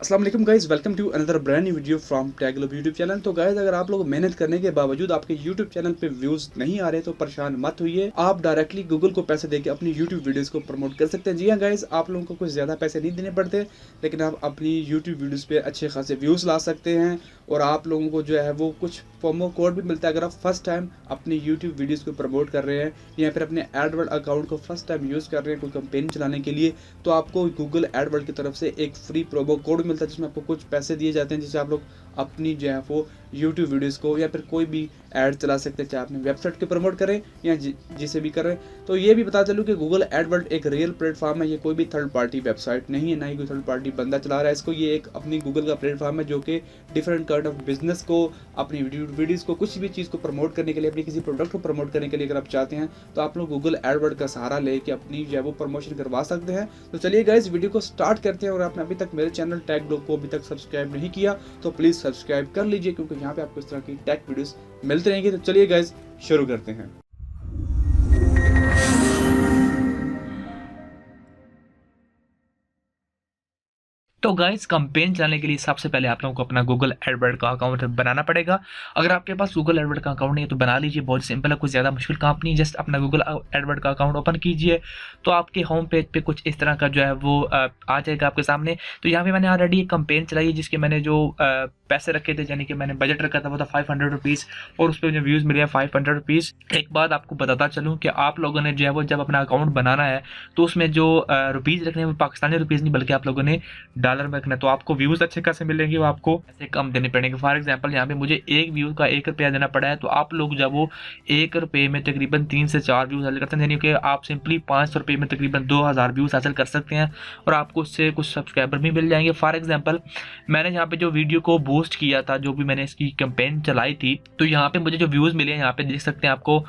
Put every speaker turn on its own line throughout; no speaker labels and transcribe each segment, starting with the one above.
अस्सलाम वालेकुम guys, welcome to another brand new video from Tag Globe YouTube channel. तो guys, अगर आप लोग मेहनत करने के बावजूद आपके यूट्यूब चैनल पे व्यूज़ नहीं आ रहे तो परेशान मत होइए। आप डायरेक्टली गूगल को पैसे देके अपनी यूट्यूब वीडियोस को प्रमोट कर सकते हैं। जी हाँ गाइस, आप लोगों को कुछ ज़्यादा पैसे नहीं देने पड़ते, लेकिन आप अपनी यूट्यूब वीडियोज़ पे अच्छे खासे व्यूज़ ला सकते हैं। और आप लोगों को जो है वो कुछ प्रोमो कोड भी मिलता है अगर आप फर्स्ट टाइम अपनी यूट्यूब वीडियोज़ को प्रमोट कर रहे हैं या फिर अपने एडवर्ड अकाउंट को फर्स्ट टाइम यूज़ कर रहे हैं कोई कंपेन चलाने के लिए। तो आपको गूगल एडवर्ड की तरफ से एक फ्री प्रोमो कोड मिलता है जिसमें आपको कुछ पैसे दिए जाते हैं, जिससे आप लोग अपनी जो है वो यूट्यूब वीडियोज़ को या फिर कोई भी ऐड चला सकते हैं, चाहे अपने वेबसाइट के प्रमोट करें या जिसे भी करें। तो ये भी बता चलूँ कि गूगल एडवर्ड एक रियल प्लेटफॉर्म है, ये कोई भी थर्ड पार्टी वेबसाइट नहीं है, ना ही कोई थर्ड पार्टी बंदा चला रहा है इसको। ये एक अपनी गूगल का प्लेटफॉर्म है जो कि डिफरेंट काइंड ऑफ बिजनेस को, अपनी वीडियोज़ को, कुछ भी चीज़ को प्रमोट करने के लिए, अपनी किसी प्रोडक्ट को प्रमोट करने के लिए अगर आप चाहते हैं तो आप लोग गूगल एडवर्ड का सहारा लेके अपनी जो है वो प्रमोशन करवा सकते हैं। तो चलिए गाइस, वीडियो को स्टार्ट करते हैं। और आपने अभी तक मेरे चैनल टैग ग्लोब को अभी तक सब्सक्राइब नहीं किया तो प्लीज़ सब्सक्राइब कर लीजिए, क्योंकि यहाँ पे आपको इस तरह की टेक वीडियोस मिलते रहेंगे। तो चलिए गाइस, शुरू करते हैं।
तो गाइस, कंपेन चलाने के लिए सबसे पहले आप लोगों को अपना गूगल एडवर्ड का अकाउंट बनाना पड़ेगा। अगर आपके पास गूगल एडवर्ड का अकाउंट नहीं है तो बना लीजिए, बहुत सिंपल है, कुछ ज़्यादा मुश्किल काम नहीं। जस्ट अपना गूगल एडवर्ड का अकाउंट ओपन कीजिए तो आपके होम पेज पे कुछ इस तरह का जो है वो आ जाएगा आपके सामने। तो यहाँ पे मैंने ऑलरेडी एक कंपेन चलाई है जिसके मैंने जो पैसे रखे थे, यानी कि मैंने बजट रखा था वो था 500 रुपीज़, और उस पर मुझे व्यूज़ मिले हैं 500 रुपीज़। एक बात आपको बताता चलूँ कि आप लोगों ने जो है वो जब अपना अकाउंट बनाना है तो उसमें जो रुपीज़ रखने हैं वो पाकिस्तानी रुपीज़ नहीं बल्कि आप लोगों ने डॉलर में रखना है। तो आपको व्यूज़ अच्छे खासे मिलेंगे, वो आपको ऐसे कम देने पड़ेंगे। फॉर एग्जांपल, यहाँ पे मुझे एक व्यू का 1 रुपया देना पड़ा है, तो आप लोग जब वो 1 रुपये में तकरीबन 3 से 4 व्यूज़ हासिल करते हैं, यानी कि आप सिंपली 500 रुपये में तकरीबन 2000 व्यूज़ हासिल कर सकते हैं और आपको उससे कुछ सब्सक्राइबर भी मिल जाएंगे। फॉर एग्जाम्पल, मैंने यहाँ पे जो वीडियो को बूस्ट किया था, जो भी मैंने इसकी कैंपेन चलाई थी, तो यहाँ पे मुझे जो व्यूज़ मिले हैं, यहाँ पे देख सकते हैं आपको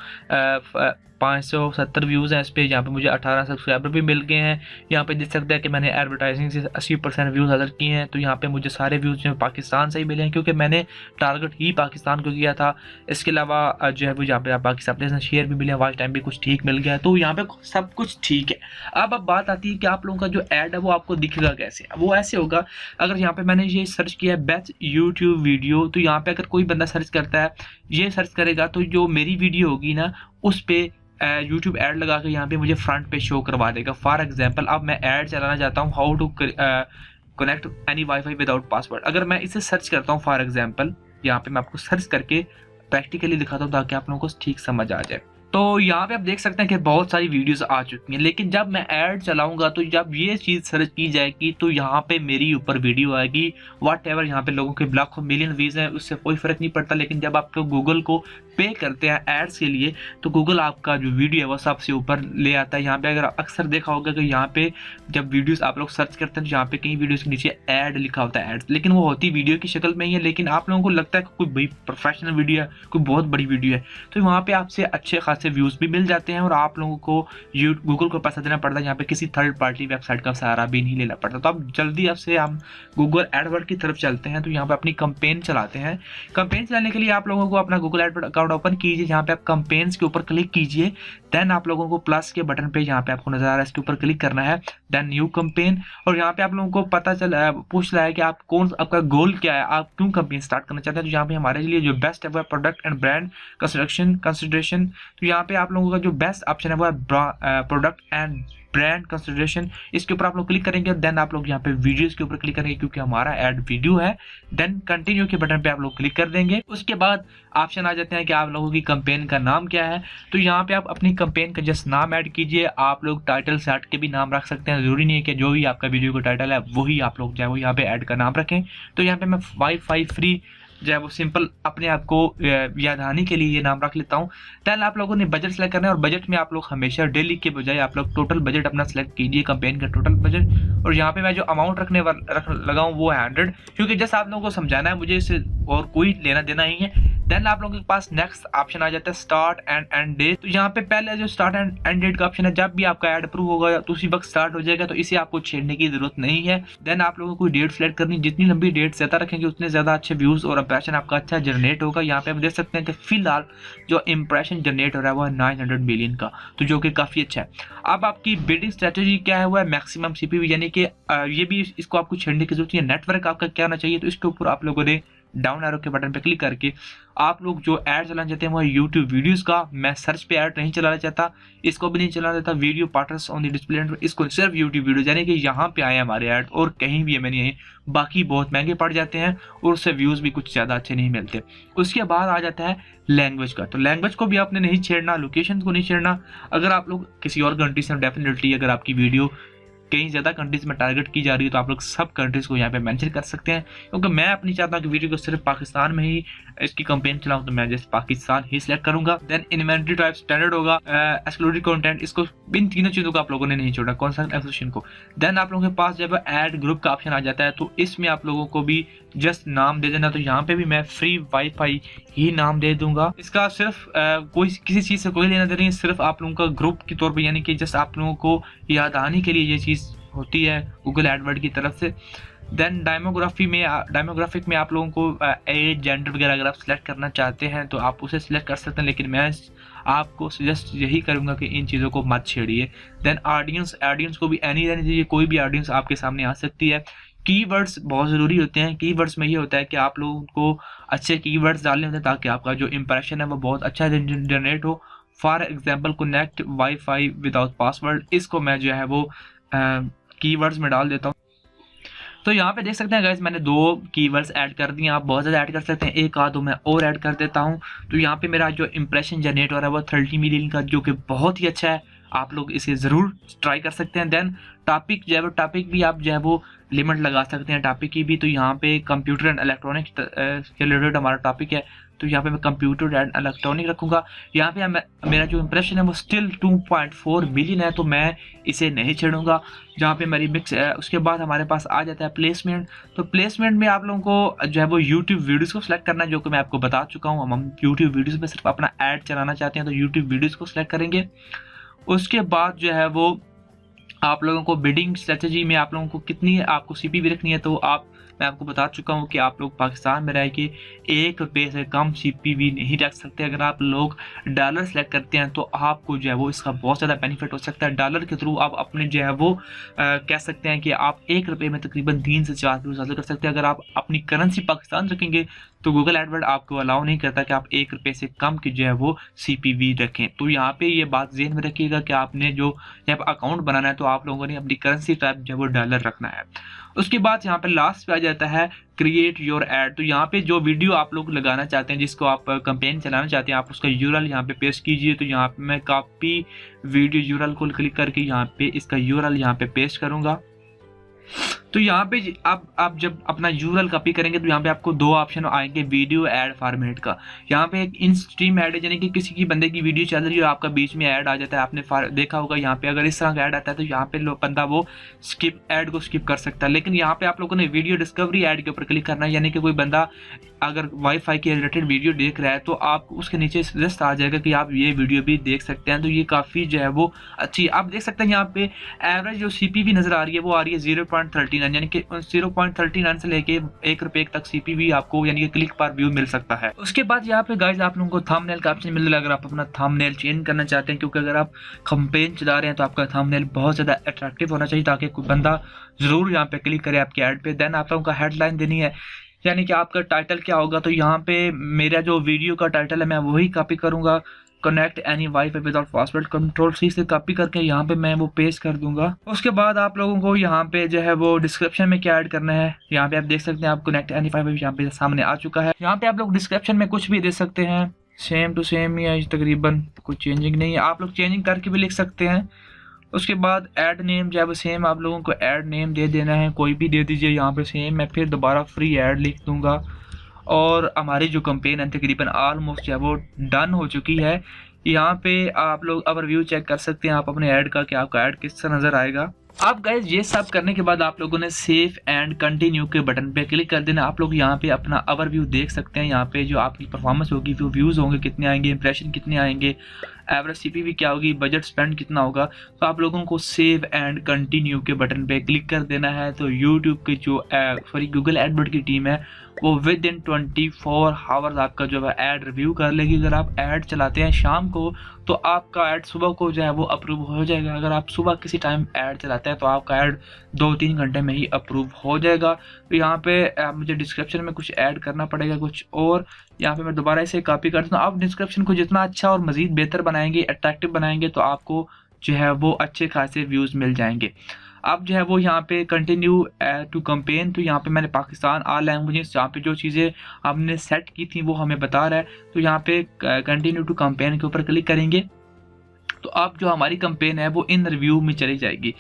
570 व्यूज़ हैं इस पे। यहाँ पे मुझे 18 सब्सक्राइबर भी मिल गए हैं। यहाँ पे देख सकते हैं कि मैंने एडवर्टाइजिंग से 80% व्यूज़ हासिल किए हैं। तो यहाँ पे मुझे सारे व्यूज़ जो है पाकिस्तान से ही मिले हैं, क्योंकि मैंने टारगेट ही पाकिस्तान को किया था। इसके अलावा जो है वो यहाँ पे पाकिस्तान से शेयर भी मिले हैं, वॉच टाइम भी कुछ ठीक मिल गया है। तो यहाँ पे सब कुछ ठीक है। अब बात आती है कि आप लोगों का जो ऐड है वो आपको दिखेगा कैसे। वो ऐसे होगा, अगर यहाँ पे मैंने ये सर्च किया है बेस्ट यूट्यूब वीडियो, तो यहाँ पे अगर कोई बंदा सर्च करता है, ये सर्च करेगा, तो जो मेरी वीडियो होगी ना उस पे यूट्यूब ऐड लगा के यहाँ पे मुझे फ्रंट पे शो करवा देगा। फॉर एग्जांपल, अब मैं ऐड चलाना चाहता हूँ, how to connect any WiFi without password. अगर मैं इसे सर्च करता हूँ, फॉर एग्जांपल यहाँ पे मैं आपको सर्च करके प्रैक्टिकली दिखाता हूँ ताकि आप लोगों को ठीक समझ आ जाए। तो यहाँ पे आप देख सकते हैं कि बहुत सारी वीडियोस आ चुकी हैं, लेकिन जब मैं ऐड चलाऊंगा तो जब ये चीज़ सर्च की जाएगी तो यहाँ पे मेरी ऊपर वीडियो आएगी। वट एवर, यहाँ पे लोगों के लाखों मिलियन व्यूज हैं, उससे कोई फर्क नहीं पड़ता। लेकिन जब आप लोग गूगल को पे करते हैं एड्स के लिए तो गूगल आपका जो वीडियो है वो सबसे ऊपर ले आता है। यहाँ पे अगर अक्सर देखा होगा कि यहाँ पे जब वीडियोस आप लोग सर्च करते हैं तो यहाँ पे कई वीडियोस के नीचे ऐड लिखा होता है, एड्स, लेकिन वो होती वीडियो की शक्ल में ही है। लेकिन आप लोगों को लगता है कि कोई बड़ी प्रोफेशनल वीडियो है, कोई बहुत बड़ी वीडियो है, तो वहाँ पे आपसे अच्छे खासे व्यूज भी मिल जाते हैं और आप लोगों को गूगल को पैसा देना पड़ता है। यहाँ पे किसी थर्ड पार्टी वेबसाइट का सहारा भी नहीं लेना पड़ता। तो अब जल्दी अब से हम गूगल एडवर्ड की तरफ चलते हैं। तो यहाँ पे अपनी कंपेन चलाते हैं। कंपेन चलाने के लिए आप लोगों को अपना गूगल एडवर्ड अकाउंट ओपन कीजिए, जहाँ पे आप कंपेन्स के ऊपर क्लिक कीजिए। देन आप लोगों को प्लस के बटन पे यहाँ पे आपको नजर आ रहा है, इसके ऊपर क्लिक करना है। देन न्यू कंपेन, और यहाँ पे आप लोगों को पता चला पूछ रहा है कि आप आपका गोल क्या है, आप क्यों कंपेन स्टार्ट करना चाहते हैं। तो यहाँ पे हमारे लिए जो बेस्ट है वो है प्रोडक्ट एंड ब्रांड कंसिडरेशन। तो यहाँ पे आप लोगों का जो बेस्ट ऑप्शन है वो है प्रोडक्ट एंड ब्रांड कंसिडरेशन। इसके ऊपर आप लोग क्लिक करेंगे। देन आप लोग यहाँ पे वीडियोस के ऊपर क्लिक करेंगे, क्योंकि हमारा ऐड वीडियो है। देन कंटिन्यू के बटन पे आप लोग क्लिक कर देंगे। उसके बाद ऑप्शन आ जाते हैं कि आप लोगों की कंपेन का नाम क्या है। तो यहाँ पे आप अपनी कंपेन का जस्ट नाम ऐड कीजिए। आप लोग टाइटल से हट के भी नाम रख सकते हैं, जरूरी नहीं है कि जो भी आपका वीडियो का टाइटल है वही आप लोग जो है वो यहाँ पे ऐड का नाम रखें। तो यहाँ पे मैं वाईफाई फ्री जो है वो सिंपल अपने आप को यादहानी के लिए ये नाम रख लेता हूँ। देन आप लोगों ने बजट सेलेक्ट करना है, और बजट में आप लोग हमेशा डेली के बजाय आप लोग टोटल बजट अपना सेलेक्ट कीजिए, कंपेन का टोटल बजट। और यहाँ पे मैं जो अमाउंट लगा हूँ वो है 100, क्योंकि जस्ट आप लोगों को समझाना है, मुझे इससे और कोई लेना देना नहीं है। देन आप लोगों के पास नेक्स्ट ऑप्शन आ जाता है स्टार्ट एंड एंड डेट। तो यहाँ पे पहले जो स्टार्ट एंड एंड डेट का ऑप्शन है, जब भी आपका ऐड अप्रूव होगा तो उसी वक्त स्टार्ट हो जाएगा, तो इसे आपको छेड़ने की जरूरत नहीं है। देन आप लोगों को डेट सेलेक्ट करनी, जितनी लंबी डेट ज्यादा रखेंगे उतने ज्यादा अच्छे व्यूज और इंप्रेशन आपका अच्छा जनरेट होगा। यहाँ पे आप देख सकते हैं कि फिलहाल जो इंप्रेशन जनरेट हो रहा है वो है 900 मिलियन का, तो जो कि काफी अच्छा है। अब आपकी बिडिंग स्ट्रेटेजी क्या है, वो है मैक्सिमम सीपीवी, यानी कि ये भी इसको आपको छेड़ने की जरूरत है। नेटवर्क आपका क्या होना चाहिए, तो इसके ऊपर आप लोगों ने डाउन एरो के बटन पे क्लिक करके आप लोग जो ऐड चलाना चाहते हैं वो यूट्यूब वीडियोस का। मैं सर्च पे ऐड नहीं चलाना चाहता, इसको भी नहीं चलाना चाहता, video partners on the display, इसको सिर्फ यूट्यूब वीडियो, यानी कि यहाँ पे आए हमारे ऐड और कहीं भी हमें नहीं, बाकी बहुत महंगे पड़ जाते हैं और उससे व्यूज भी कुछ ज्यादा अच्छे नहीं मिलते। उसके बाद आ जाता है लैंग्वेज का, तो लैंग्वेज को भी आपने नहीं छेड़ना, लोकेशन को नहीं छेड़ना। अगर आप लोग किसी और कंट्री से, डेफिनेटली अगर आपकी वीडियो कहीं ज़्यादा कंट्रीज में टारगेट की जा रही है तो आप लोग सब कंट्रीज को यहाँ पे मेंशन कर सकते हैं, क्योंकि मैं अपनी चाहता हूँ कि वीडियो को सिर्फ पाकिस्तान में ही इसकी कंपेन चलाऊँ, तो मैं जैसे पाकिस्तान ही सिलेक्ट करूंगा। देन इन्वेंटरी टाइप स्टैंडर्ड होगा, एक्सक्लूसिव कंटेंट, इसको इन तीनों चीज़ों को आप लोगों ने नहीं छोड़ा, कॉन्सेप्ट एक्विजिशन को। देन आप लोगों के पास जब ऐड ग्रुप का ऑप्शन आ जाता है तो इसमें आप लोगों को भी जस्ट नाम दे देना, तो यहाँ पे भी मैं फ्री वाईफाई ही नाम दे दूंगा। इसका सिर्फ कोई किसी चीज़ से कोई लेना देना नहीं, सिर्फ आप लोगों का ग्रुप के तौर पर, यानी कि जस्ट आप लोगों को याद आने के लिए ये चीज़ होती है गूगल एडवर्ड की तरफ से। देन डायमोग्राफिक में आप लोगों को एज जेंडर वगैरह अगर आप सिलेक्ट करना चाहते हैं तो आप उसे सिलेक्ट कर सकते हैं, लेकिन मैं आपको सजेस्ट यही करूंगा कि इन चीज़ों को मत छेड़िए। देन ऑडियंस को भी एनी रहनी चाहिए, कोई भी ऑडियंस आपके सामने आ सकती है। कीवर्ड्स बहुत ज़रूरी होते हैं, कीवर्ड्स में ये होता है कि आप लोगों को अच्छे कीवर्ड्स डालने होते हैं ताकि आपका जो इंप्रेशन है वो बहुत अच्छा जनरेट हो। For example connect wifi without password, इसको मैं जो है वो कीवर्ड्स में डाल देता हूँ। तो यहाँ पे देख सकते हैं गाइस, मैंने 2 कीवर्ड्स ऐड कर दिए, आप बहुत ज़्यादा ऐड कर सकते हैं, एक आध मैं और ऐड कर देता हूँ। तो यहाँ पे मेरा जो इंप्रेशन जनरेट हो रहा है वो 30 मिलियन का, जो कि बहुत ही अच्छा है, आप लोग इसे ज़रूर ट्राई कर सकते हैं। देन टॉपिक जो है वो, टॉपिक भी आप जो है वो लिमिट लगा सकते हैं टॉपिक की भी। तो यहाँ पे कंप्यूटर एंड इलेक्ट्रॉनिक्स के रिलेटेड हमारा टॉपिक है, तो यहाँ पे मैं कंप्यूटर एंड इलेक्ट्रॉनिक रखूँगा। यहाँ पे मेरा जो इंप्रेशन है वो स्टिल 2.4 मिलियन है, तो मैं इसे नहीं छेड़ूंगा। जहाँ पे मेरी मिक्स है, उसके बाद हमारे पास आ जाता है प्लेसमेंट। तो प्लेसमेंट में आप लोगों को जो है वो यूट्यूब वीडियोज़ को सिलेक्ट करना है, जो कि मैं आपको बता चुका हूँ। हम यूट्यूब वीडियोज़ में सिर्फ अपना ऐड चलाना चाहते हैं तो यूट्यूब वीडियोज़ को सिलेक्ट करेंगे। उसके बाद जो है वो आप लोगों को बिडिंग स्ट्रेटजी में आप लोगों को कितनी आपको सीपीवी रखनी है, तो मैं आपको बता चुका हूँ कि आप लोग पाकिस्तान में रह के ₹1 से कम सीपीवी नहीं रख सकते। अगर आप लोग डॉलर सेलेक्ट करते हैं तो आपको जो है वो इसका बहुत ज़्यादा बेनिफिट हो सकता है। डॉलर के थ्रू आप अपने जो है वो कह सकते हैं कि आप ₹1 में तकरीबन 3 से 4 व्यूज़ हासिल कर सकते हैं। अगर आप अपनी करेंसी पाकिस्तान रखेंगे तो गूगल एडवर्ड आपको अलाउ नहीं करता कि आप ₹1 से कम की जो है वो सीपीवी रखें। तो यहाँ पे ये बात ज़हन में रखिएगा कि आपने जो यहाँ अकाउंट बनाना है तो आप लोगों ने अपनी करेंसी टाइप जो है वो डॉलर रखना है। उसके बाद यहाँ पे लास्ट पे आ जाता है क्रिएट योर ऐड। तो यहाँ पे जो वीडियो आप लोग लगाना चाहते हैं, जिसको आप कैंपेन चलाना चाहते हैं, आप उसका यूआरएल यहाँ पे पेस्ट कीजिए। तो यहाँ पे मैं कॉपी वीडियो यूआरएल को क्लिक करके यहाँ पे इसका यूआरएल यहाँ पे पेस्ट करूँगा। तो यहाँ पे आप जब अपना यूआरएल कॉपी करेंगे तो यहाँ पे आपको 2 ऑप्शन आएंगे वीडियो ऐड फॉर्मेट का। यहाँ पे एक इन स्ट्रीम ऐड है, यानी कि किसी की बंदे की वीडियो चल रही है और आपका बीच में ऐड आ जाता है। आपने देखा होगा यहाँ पे अगर इस तरह का ऐड आता है तो यहाँ पे बंदा वो ऐड को स्किप कर सकता है। लेकिन यहाँ पे आप लोगों ने वीडियो डिस्कवरी ऐड के ऊपर क्लिक करना है, यानी कि कोई बंदा अगर वाईफाई के रिलेटेड वीडियो देख रहा है तो आपको उसके नीचे सजेस्ट आ जाएगा कि आप ये वीडियो भी देख सकते हैं। तो ये काफ़ी जो है वो अच्छी, आप देख सकते हैं यहाँ पे एवरेज जो सीपीवी नज़र आ रही है वो आ रही है 0.39, यानी कि 0.39 से लेके ₹1 तक सीपीवी आपको यानी कि क्लिक पर व्यू मिल सकता है। उसके बाद यहाँ पे गाइस आप लोगों को थंबनेल का ऑप्शन मिल रहा है। अगर आप अपना थंबनेल चेंज करना चाहते हैं, क्योंकि अगर आप कैंपेन चला रहे हैं तो आपका थंबनेल बहुत ज़्यादा अट्रैक्टिव होना चाहिए ताकि कोई बंदा ज़रूर यहाँ पे क्लिक करे आपके ऐड पे। देन आप लोगों का हेडलाइन देनी है, यानी कि आपका टाइटल क्या होगा। तो यहाँ पे मेरा जो वीडियो का टाइटल है मैं वही कॉपी करूँगा, connect any WiFi without password, Ctrl+C से कॉपी करके यहाँ पे मैं वो पेस्ट कर दूंगा। उसके बाद आप लोगों को यहाँ पे जो है वो डिस्क्रिप्शन में क्या ऐड करना है, यहाँ पे आप देख सकते हैं आप कनेक्ट एनी वाईफाई यहाँ पे सामने आ चुका है। यहाँ पे आप लोग डिस्क्रिप्शन में कुछ भी दे सकते हैं, सेम टू सेम ही है तकरीबन, कोई चेंजिंग नहीं है। आप लोग चेंजिंग करके भी लिख सकते हैं। उसके बाद ऐड नेम जो है वो सेम आप लोगों को ऐड नेम दे देना है, कोई भी दे दीजिए यहाँ पे सेम। मैं फिर दोबारा फ्री ऐड लिख दूंगा और हमारी जो कैंपेन है तकरीबन ऑलमोस्ट जो है वो डन हो चुकी है। यहाँ पे आप लोग अब रिव्यू चेक कर सकते हैं आप अपने ऐड का कि आपका ऐड किस तरह नज़र आएगा। अब गाइज ये सब करने के बाद आप लोगों ने सेव एंड कंटिन्यू के बटन पे क्लिक कर देना। आप लोग यहाँ पे अपना ओवरव्यू देख सकते हैं। यहाँ पे जो आपकी परफॉर्मेंस होगी, वो व्यूज़ होंगे कितने आएंगे, इंप्रेशन कितने आएंगे, एवरेज सीपीवी क्या होगी, बजट स्पेंड कितना होगा। तो आप लोगों को सेव एंड कंटिन्यू के बटन पे क्लिक कर देना है। तो यूट्यूब की जो गूगल एडवर्ड की टीम है वो विद इन 24 आवर्स आपका जो है ऐड रिव्यू कर लेगी। अगर आप ऐड चलाते हैं शाम को तो आपका ऐड सुबह को जो है वो अप्रूव हो जाएगा। अगर आप सुबह किसी टाइम ऐड चलाते हैं तो आपका ऐड 2-3 घंटे में ही अप्रूव हो जाएगा। तो यहाँ पे मुझे डिस्क्रिप्शन में कुछ ऐड करना पड़ेगा कुछ, और यहाँ पे मैं दोबारा इसे कॉपी करता हूँ। आप डिस्क्रिप्शन को जितना अच्छा और मज़ीद बेहतर बनाएंगे, अट्रैक्टिव बनाएंगे, तो आपको जो है वो अच्छे खासे व्यूज़ मिल जाएंगे। अब जो है वो यहाँ पे कंटिन्यू टू कंपेन, तो यहाँ पे मैंने पाकिस्तान ऑल लैंग्वेजेस यहाँ पे जो चीज़ें हमने सेट की थी वो हमें बता रहा है। तो यहाँ पे कंटिन्यू टू कंपेन के ऊपर क्लिक करेंगे तो अब जो हमारी कंपेन है वो इन रिव्यू में चली जाएगी।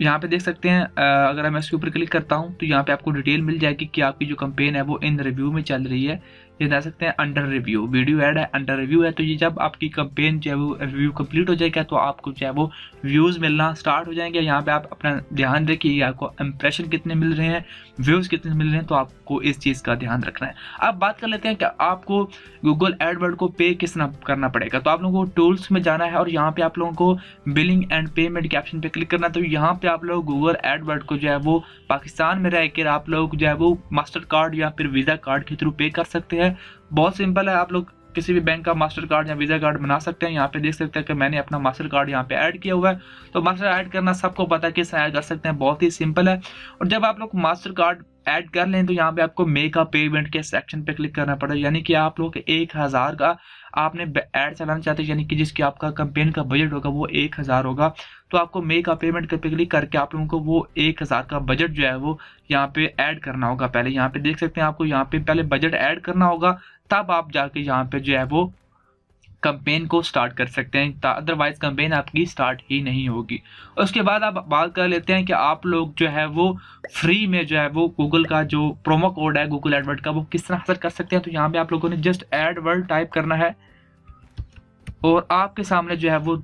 यहाँ पे देख सकते हैं अगर मैं इसके ऊपर क्लिक करता हूँ तो यहाँ पे आपको डिटेल मिल जाएगी कि आपकी जो कंपेन है वो इन रिव्यू में चल रही है। ये देख सकते हैं अंडर रिव्यू, वीडियो ऐड है, अंडर रिव्यू है। तो ये जब आपकी कंपेन जो है वो रिव्यू कंप्लीट हो जाएगा तो आपको जो है वो व्यूज़ मिलना स्टार्ट हो जाएंगे। यहाँ पे आप अपना ध्यान रखिए आपको इंप्रेशन कितने मिल रहे हैं, व्यूज़ कितने मिल रहे हैं, तो आपको इस चीज़ का ध्यान रखना है। अब बात कर लेते हैं कि आपको गूगल एडवर्ड को पे किस तरह करना पड़ेगा। तो आप लोगों को टूल्स में जाना है और यहाँ पे आप लोगों को बिलिंग एंड पेमेंट के ऑप्शन पे क्लिक करना है। तो यहाँ पे आप लोग गूगल एडवर्ड को जो है वो पाकिस्तान में रहकर आप लोग जो है वो मास्टर कार्ड या फिर वीज़ा कार्ड के थ्रू पे कर सकते हैं। बहुत सिंपल है, आप लोग किसी भी बैंक का मास्टर कार्ड या वीज़ा कार्ड बना सकते हैं। यहाँ पे देख सकते हैं कि मैंने अपना मास्टर कार्ड यहाँ पे ऐड किया हुआ है। तो मास्टर ऐड करना सबको पता है किस ऐड कर सकते हैं, बहुत ही सिंपल है। और जब आप लोग मास्टर कार्ड ऐड कर लें तो यहाँ पे आपको मेक अ पेमेंट के सेक्शन पे क्लिक करना पड़ेगा। यानी कि आप लोग 1000 का आपने ऐड चलाना चाहते हैं, यानी कि जिसकी आपका कंपेन का बजट होगा वो 1000 होगा। तो आपको मेक अ पेमेंट पे क्लिक करके आप लोगों को वो 1000 का बजट जो है वो यहाँ पे ऐड करना होगा। पहले यहाँ पे देख सकते हैं आपको यहाँ पे पहले बजट ऐड करना होगा, तब आप जाके यहाँ पे जो है वो कंपेन को स्टार्ट कर सकते हैं। अदरवाइज कंपेन आपकी स्टार्ट ही नहीं होगी। उसके बाद आप बात कर लेते हैं कि आप लोग जो है वो फ्री में जो है वो गूगल का जो प्रोमो कोड है गूगल एडवर्ड का वो किस तरह हासिल कर सकते हैं। तो यहाँ पे आप लोगों ने जस्ट एडवर्ड टाइप करना है और आपके सामने जो है वो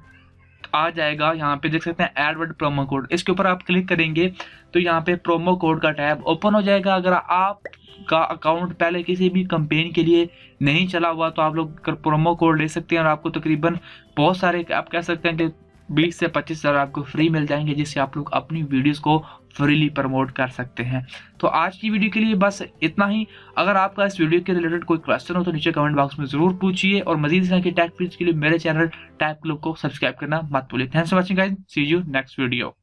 आ जाएगा। यहाँ पे देख सकते हैं एडवर्ड प्रोमो कोड, इसके ऊपर आप क्लिक करेंगे तो यहाँ पे प्रोमो कोड का टैब ओपन हो जाएगा। अगर आपका अकाउंट पहले किसी भी कंपेन के लिए नहीं चला हुआ तो आप लोग प्रोमो कोड ले सकते हैं और आपको तकरीबन बहुत सारे आप कह सकते हैं कि 20 से 25 हज़ार आपको फ्री मिल जाएंगे, जिससे आप लोग अपनी वीडियोस को फ्रीली प्रमोट कर सकते हैं। तो आज की वीडियो के लिए बस इतना ही। अगर आपका इस वीडियो के रिलेटेड कोई क्वेश्चन हो तो नीचे कमेंट बॉक्स में जरूर पूछिए और मजीद इस तरह की टेक वीडियोस के लिए मेरे चैनल टेक क्लब को सब्सक्राइब करना मत भूलिए। Thanks for watching guys, see you next video.